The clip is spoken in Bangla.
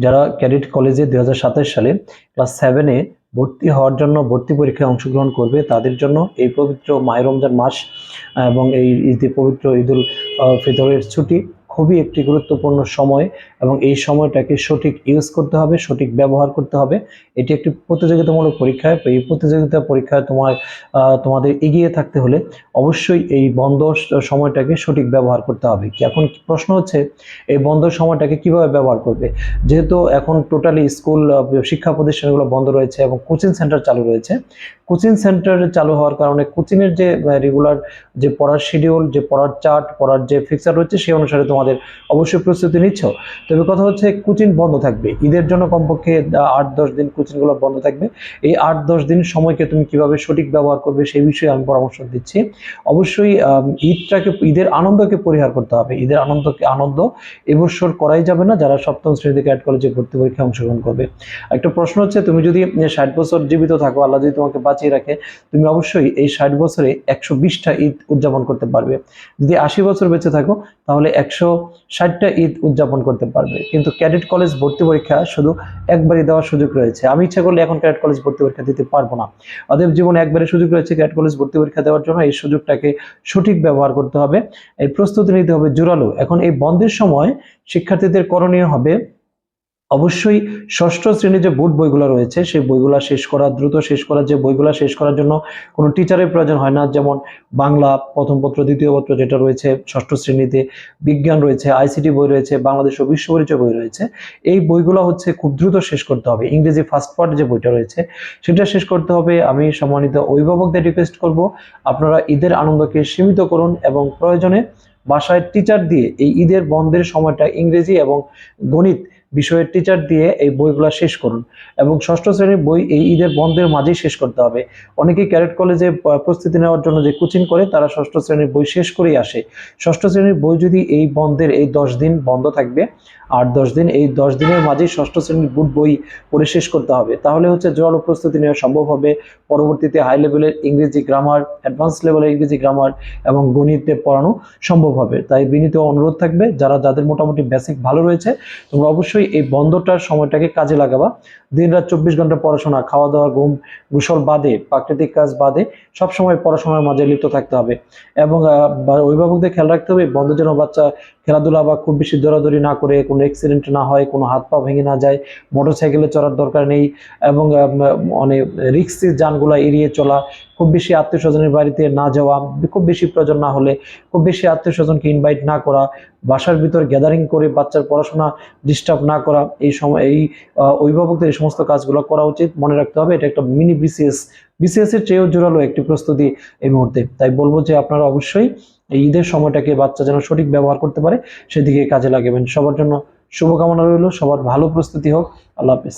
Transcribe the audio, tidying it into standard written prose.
যারা ক্যাডেট কলেজে 2027 সালে ক্লাস 7-এ ভর্তি হওয়ার জন্য ভর্তি পরীক্ষায় অংশগ্রহণ করবে, তাদের জন্য এই পবিত্র মাহে রমজান মাস এবং এই পবিত্র ঈদুল ফিতরের ছুটি খুবই একটি গুরুত্বপূর্ণ সময়, এবং এই সময়টাকে সঠিক ইউজ করতে হবে, সঠিক ব্যবহার করতে হবে। এটি একটি প্রতিযোগিতামূলক পরীক্ষা। এই প্রতিযোগিতা পরীক্ষায় তোমাদের এগিয়ে থাকতে হলে অবশ্যই এই বন্ধ সময়টাকে সঠিক ব্যবহার করতে হবে। এখন প্রশ্ন হচ্ছে, এই বন্ধ সময়টাকে কিভাবে ব্যবহার করবে? যেহেতু এখন টোটালি স্কুল শিক্ষা প্রতিষ্ঠানগুলো বন্ধ রয়েছে এবং কোচিং সেন্টার চালু রয়েছে, কোচিং সেন্টার চালু হওয়ার কারণে কোচিংয়ের যে রেগুলার যে পড়ার শিডিউল, যে পড়ার চার্ট, পড়ার যে ফিক্সার রয়েছে, সেই অনুসারে তোমাদের অবশ্যই প্রস্তুতি নিচ্ছ। তবে কথা হচ্ছে, কোচিং বন্ধ থাকবে ঈদের জন্য, কমপক্ষে 8-10 দিন কোচিংগুলো বন্ধ থাকবে। এই 8-10 দিন সময়কে তুমি কিভাবে সঠিক ব্যবহার করবে সেই বিষয়ে আমি পরামর্শ দিচ্ছি। অবশ্যই ঈদের আনন্দকে পরিহার করতে হবে। ঈদের আনন্দ এবছর করাই যাবে না যারা সপ্তম শ্রেণীতে ক্যাডেট কলেজে ভর্তি পরীক্ষায় অংশগ্রহণ করবে। একটা প্রশ্ন হচ্ছে, তুমি যদি 60 বছর জীবিত থাকো, আল্লাহ যদি তোমাকে বাঁচিয়ে রাখে, তুমি অবশ্যই এই 60 বছরে 120টা ঈদ উদযাপন করতে পারবে। যদি 80 বছর বেঁচে থাকো, তাহলে 160টা ঈদ উদযাপন করতে পারবে। কিন্তু ক্যাডেট কলেজ ভর্তি পরীক্ষা শুধু একবারই দেওয়ার সুযোগ রয়েছে। আমি ইচ্ছা করলে এখন ক্যাডেট কলেজ ভর্তি পরীক্ষা দিতে পারবো না। অতএব জীবনে একবারে সুযোগ রয়েছে ক্যাডেট কলেজ ভর্তি পরীক্ষা দেওয়ার জন্য। এই সুযোগটাকে সঠিক ব্যবহার করতে হবে, এই প্রস্তুতি নিতে হবে জোরালো। এখন এই বন্ধের সময় শিক্ষার্থীদের করণীয় হবে, অবশ্যই ষষ্ঠ শ্রেণীর যে বোর্ড বইগুলো রয়েছে, সেই বইগুলো শেষ করা, দ্রুত শেষ করা। যে বইগুলো শেষ করার জন্য কোনো টিচারের প্রয়োজন হয় না, যেমন বাংলা প্রথম পত্র, দ্বিতীয় পত্র যেটা রয়েছে ষষ্ঠ শ্রেণীতে, বিজ্ঞান রয়েছে, আইসিটি বই রয়েছে, বাংলাদেশ ও বিশ্ব পরিচয় বই রয়েছে, এই বইগুলো হচ্ছে খুব দ্রুত শেষ করতে হবে। ইংরেজি ফার্স্ট পার্ট যে বইটা রয়েছে, সেটা শেষ করতে হবে। আমি সম্মানিত অভিভাবকদের রিকোয়েস্ট করব, আপনারা ঈদের আনন্দকে সীমিত করুন এবং প্রয়োজনে বাসায় টিচার দিয়ে এই ঈদের বন্ধের সময়টা ইংরেজি এবং গণিত বিষয়ের টিচার দিয়ে এই বইগুলা শেষ করুন। এবং ষষ্ঠ শ্রেণীর বই এই ঈদের বন্ধের মাঝেই শেষ করতে হবে। অনেকেই ক্যাডেট কলেজে প্রস্তুতি নেওয়ার জন্য যে কোচিং করে, তারা ষষ্ঠ শ্রেণীর বই শেষ করেই আসে। ষষ্ঠ শ্রেণীর বই যদি এই বন্ধের এই 10 দিন বন্ধ থাকবে, 8-10 দিন, এই 10 দিনের মাঝেই ষষ্ঠ শ্রেণীর বোর্ড বই পড়ে শেষ করতে হবে। তাহলে হচ্ছে জোরালো প্রস্তুতি নেওয়া সম্ভব হবে। পরবর্তীতে হাই লেভেলের ইংরেজি গ্রামার, অ্যাডভান্স লেভেলের ইংরেজি গ্রামার এবং গণিতে পড়ানো সম্ভব হবে। তাই বিনীত অনুরোধ থাকবে, যাদের মোটামুটি বেসিক ভালো রয়েছে, তোমরা অবশ্যই এই বন্ধটার সময়টাকে কাজে লাগাবা। দিনরাত 24 ঘন্টা পড়াশোনা, খাওয়া দাওয়া, ঘুম গোসল বাদে, প্রাকৃতিক কাজ বাদে সবসময় পড়াশোনার মাঝে লিপ্ত থাকতে হবে। এবং অভিভাবকদের খেয়াল রাখতে হবে, বন্ধের জন্য বাচ্চা খেলাধুলা বা খুব বেশি দৌড়াদৌড়ি না করে, কোনো অ্যাক্সিডেন্ট না হয়, কোনো হাত পা ভেঙে না যায়, মোটরসাইকেলে চড়ার দরকার নেই, এবং অনেক রিস্কি যানগুলো এড়িয়ে চলা, খুব বেশি আত্মীয় স্বজনের বাড়িতে না যাওয়া, খুব বেশি প্রয়োজন না হলে খুব বেশি আত্মীয় স্বজনকে ইনভাইট না করা, বাসার ভিতর গ্যাদারিং করে বাচ্চার পড়াশোনা ডিস্টার্ব না করা, এই সময় এই অভিভাবকদের এই সমস্ত কাজগুলো করা উচিত। মনে রাখতে হবে, এটা একটা মিনি বিসিএস এর চেয়েও জোরালো একটি প্রস্তুতি এই মুহূর্তে। তাই বলবো যে আপনারা অবশ্যই এই ঈদের সময়টাকে বাচ্চা যেন সঠিক ব্যবহার করতে পারে সেদিকে কাজে লাগাবেন। সবার জন্য শুভকামনা রইল, সবার ভালো প্রস্তুতি হোক। আল্লাহ হাফেজ।